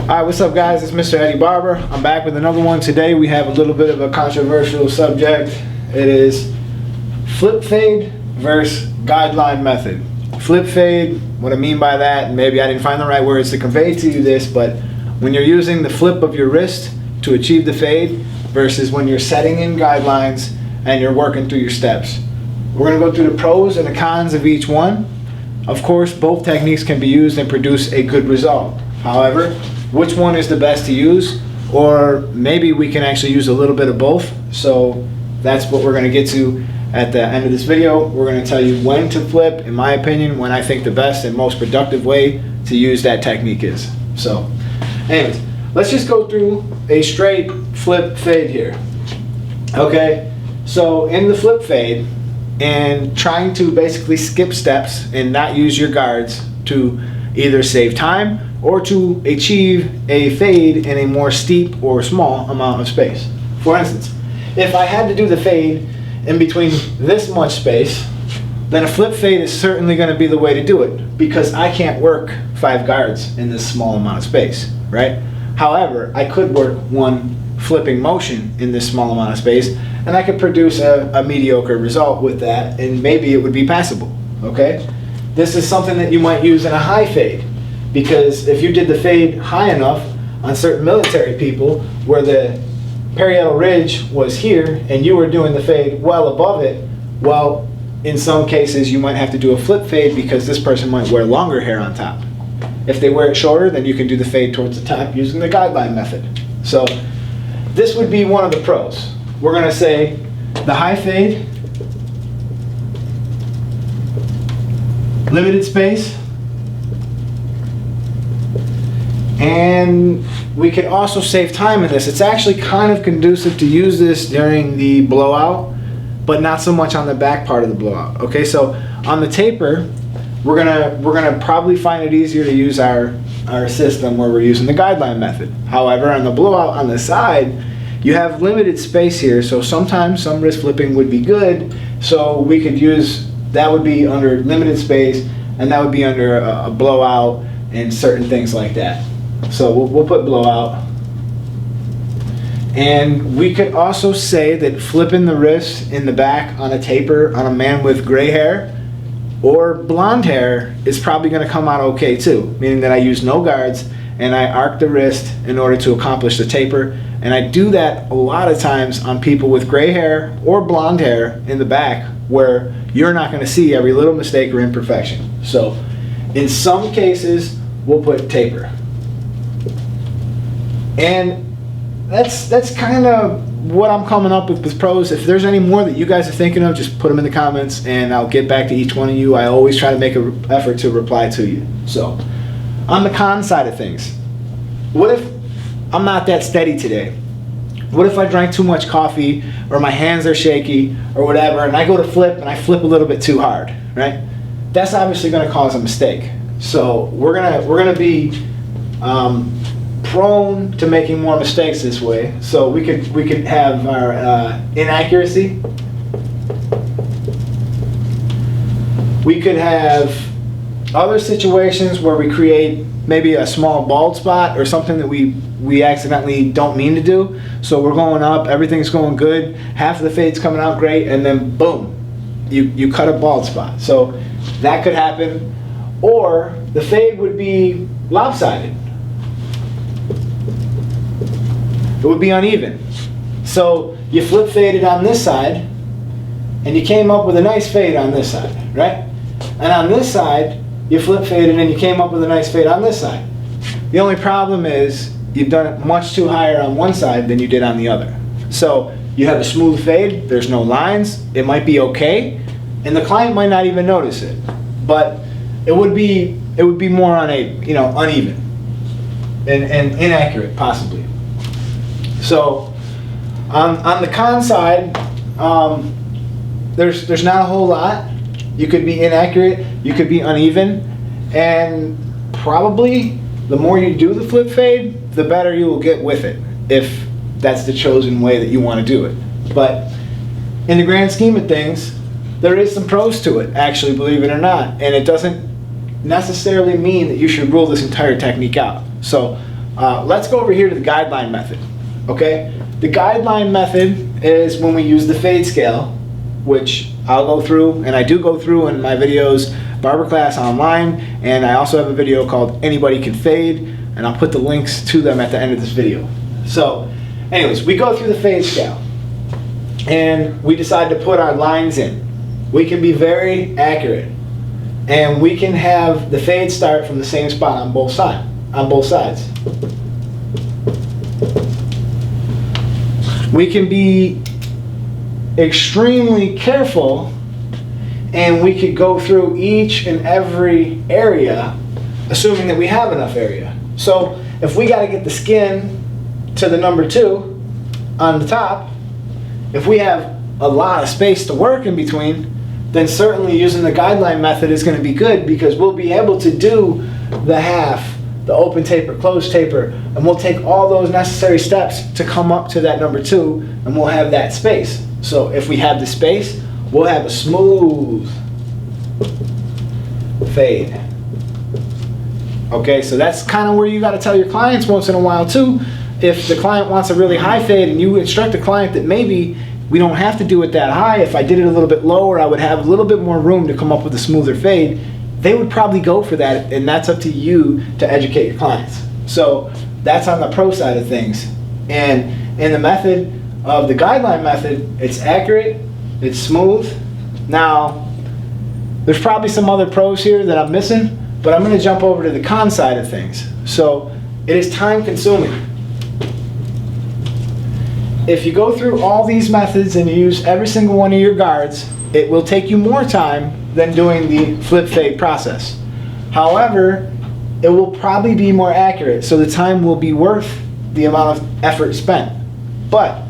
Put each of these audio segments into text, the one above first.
Alright, what's up guys? It's Mr. Eddie Barber. I'm back with another one. Today we have a little bit of a controversial subject. It is flip fade versus guideline method. Flip fade, what I mean by that, and maybe I didn't find the right words to convey to you this, but when you're using the flip of your wrist to achieve the fade versus when you're setting in guidelines and you're working through your steps. We're going to go through the pros and the cons of each one. Of course, both techniques can be used and produce a good result. However, which one is the best to use, or maybe we can actually use a little bit of both. So that's what we're going to get to at the end of this video. We're going to tell you when to flip, in my opinion, when I think the best and most productive way to use that technique is. So anyways, let's just go through a straight flip fade here. Okay, so in the flip fade, and trying to basically skip steps and not use your guards to either save time or to achieve a fade in a more steep or small amount of space. For instance, if I had to do the fade in between this much space, then a flip fade is certainly going to be the way to do it, because I can't work 5 guards in this small amount of space, right? However, I could work one flipping motion in this small amount of space, and I could produce a mediocre result with that, and maybe it would be passable, okay? This is something that you might use in a high fade, because if you did the fade high enough on certain military people where the parietal ridge was here and you were doing the fade well above it, well, in some cases you might have to do a flip fade because this person might wear longer hair on top. If they wear it shorter, then you can do the fade towards the top using the guideline method. So this would be one of the pros. We're going to say the high fade, limited space, and we could also save time in this. It's actually kind of conducive to use this during the blowout, but not so much on the back part of the blowout. Okay, so on the taper, we're gonna probably find it easier to use our system where we're using the guideline method. However, on the blowout on the side, you have limited space here, so sometimes some wrist flipping would be good. So we could use, that would be under limited space, and that would be under a blowout and certain things like that. So we'll put blowout. And we could also say that flipping the wrist in the back on a taper on a man with gray hair or blonde hair is probably going to come out okay too, meaning that I use no guards and I arc the wrist in order to accomplish the taper. And I do that a lot of times on people with gray hair or blonde hair in the back where you're not going to see every little mistake or imperfection. So in some cases, we'll put taper. And that's kind of what I'm coming up with pros. If there's any more that you guys are thinking of, just put them in the comments and I'll get back to each one of you. I always try to make an effort to reply to you. So on the con side of things, what if I'm not that steady today? What if I drank too much coffee, or my hands are shaky or whatever, and I go to flip and I flip a little bit too hard, right? That's obviously going to cause a mistake. So we're gonna be prone to making more mistakes this way. So we could have our inaccuracy. We could have other situations where we create maybe a small bald spot or something that we accidentally don't mean to do. So we're going up, everything's going good, half of the fade's coming out great, and then boom, you cut a bald spot. So that could happen. Or the fade would be lopsided. It would be uneven. So you flip faded on this side and you came up with a nice fade on this side, right? And on this side, you flip faded and you came up with a nice fade on this side. The only problem is you've done it much too higher on one side than you did on the other. So you have a smooth fade, there's no lines, it might be okay, and the client might not even notice it. But it would be more uneven and inaccurate possibly. So on the con side, there's not a whole lot. You could be inaccurate, you could be uneven, and probably the more you do the flip fade, the better you will get with it, if that's the chosen way that you want to do it. But in the grand scheme of things, there is some pros to it, actually, believe it or not, and it doesn't necessarily mean that you should rule this entire technique out. So Let's go over here to the guideline method. Okay, the guideline method is when we use the fade scale, which I'll go through, and I do go through in my videos, Barber Class Online, and I also have a video called Anybody Can Fade, and I'll put the links to them at the end of this video. So anyways, we go through the fade scale and we decide to put our lines in. We can be very accurate, and we can have the fade start from the same spot on both sides. We can be extremely careful, and we could go through each and every area, assuming that we have enough area. So if we got to get the skin to the number 2 on the top, if we have a lot of space to work in between, then certainly using the guideline method is going to be good, because we'll be able to do the half, the open taper, closed taper, and we'll take all those necessary steps to come up to that number 2, and we'll have that space. So if we have the space, we'll have a smooth fade. Okay, so that's kind of where you got to tell your clients once in a while too. If the client wants a really high fade and you instruct the client that maybe we don't have to do it that high, if I did it a little bit lower, I would have a little bit more room to come up with a smoother fade, they would probably go for that, and that's up to you to educate your clients. So that's on the pro side of things. And in the method of the guideline method, it's accurate, it's smooth. Now, there's probably some other pros here that I'm missing, but I'm going to jump over to the con side of things. So it is time consuming. If you go through all these methods and you use every single one of your guards, it will take you more time than doing the flip fade process. However, it will probably be more accurate, so the time will be worth the amount of effort spent. But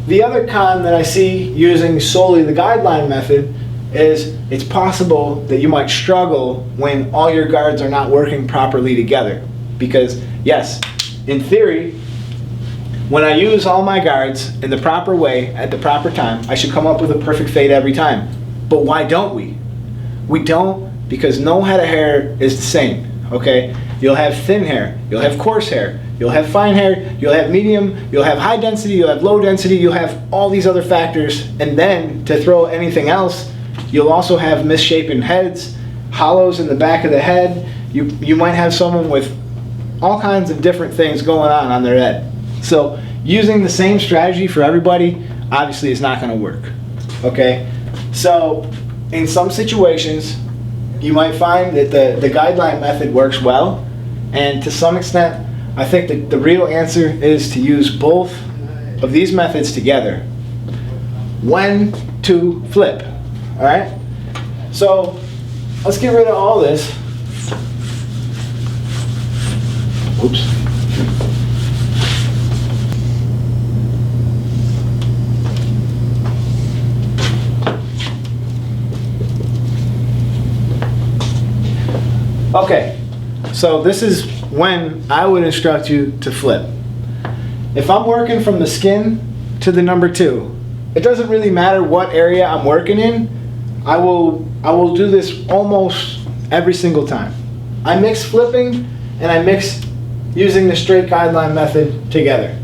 the other con that I see using solely the guideline method is it's possible that you might struggle when all your guards are not working properly together. Because yes, in theory, when I use all my guards in the proper way at the proper time, I should come up with a perfect fade every time. But why don't we? We don't, because no head of hair is the same, okay? You'll have thin hair, you'll have coarse hair, you'll have fine hair, you'll have medium, you'll have high density, you'll have low density, you'll have all these other factors, and then to throw anything else, you'll also have misshapen heads, hollows in the back of the head. You might have someone with all kinds of different things going on their head. So using the same strategy for everybody obviously is not going to work, okay? So in some situations, you might find that the guideline method works well, and to some extent, I think that the real answer is to use both of these methods together. When to flip, all right? So let's get rid of all this. Oops. Okay, so this is when I would instruct you to flip. If I'm working from the skin to the number 2, it doesn't really matter what area I'm working in. I will do this almost every single time. I mix flipping and I mix using the straight guideline method together.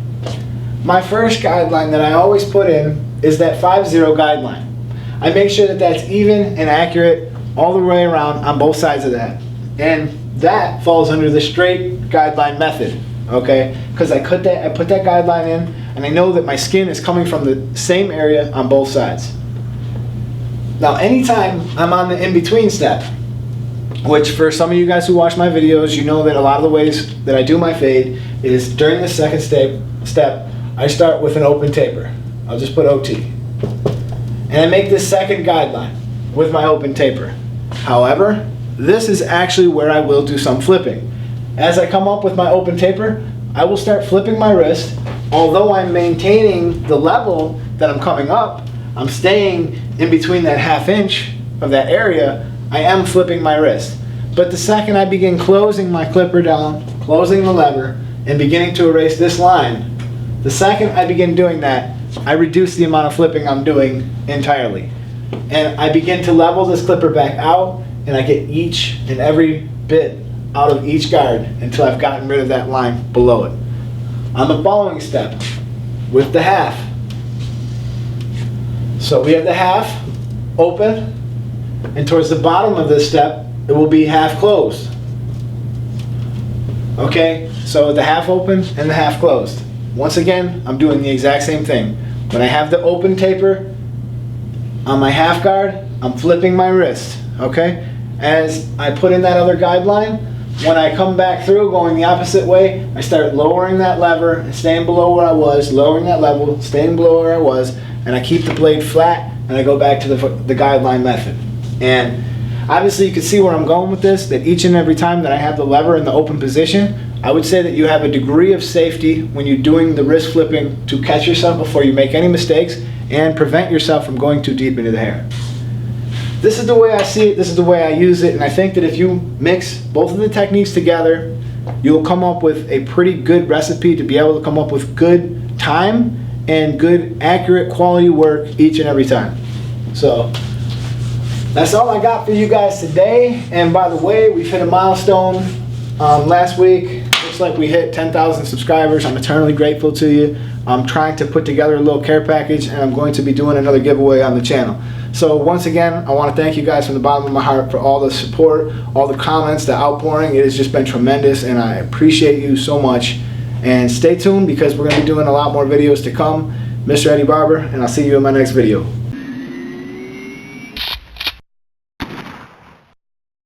My first guideline that I always put in is that 5-0 guideline. I make sure that that's even and accurate all the way around on both sides of that. And that falls under the straight guideline method, okay? Because I put that guideline in, and I know that my skin is coming from the same area on both sides. Now, anytime I'm on the in-between step, which for some of you guys who watch my videos, you know that a lot of the ways that I do my fade is during the second step, I start with an open taper. I'll just put OT. And I make this second guideline with my open taper. However, this is actually where I will do some flipping. As I come up with my open taper, I will start flipping my wrist. Although I'm maintaining the level that I'm coming up, I'm staying in between that ½ inch of that area, I am flipping my wrist. But the second I begin closing my clipper down, closing the lever, and beginning to erase this line, the second I begin doing that, I reduce the amount of flipping I'm doing entirely. And I begin to level this clipper back out, and I get each and every bit out of each guard until I've gotten rid of that line below it. On the following step, with the half. So we have the half open, and towards the bottom of this step, it will be half closed. Okay, so the half open and the half closed. Once again, I'm doing the exact same thing. When I have the open taper on my half guard, I'm flipping my wrist, okay? As I put in that other guideline, when I come back through going the opposite way, I start lowering that lever and staying below where I was, lowering that level, staying below where I was, and I keep the blade flat, and I go back to the guideline method. And obviously you can see where I'm going with this, that each and every time that I have the lever in the open position, I would say that you have a degree of safety when you're doing the wrist flipping to catch yourself before you make any mistakes and prevent yourself from going too deep into the hair. This is the way I see it, this is the way I use it, and I think that if you mix both of the techniques together, you'll come up with a pretty good recipe to be able to come up with good time and good, accurate, quality work each and every time. So that's all I got for you guys today. And by the way, we've hit a milestone last week. Looks like we hit 10,000 subscribers. I'm eternally grateful to you. I'm trying to put together a little care package, and I'm going to be doing another giveaway on the channel. So once again, I want to thank you guys from the bottom of my heart for all the support, all the comments, the outpouring. It has just been tremendous, and I appreciate you so much. And stay tuned, because we're going to be doing a lot more videos to come. Mr. Eddie Barber, and I'll see you in my next video.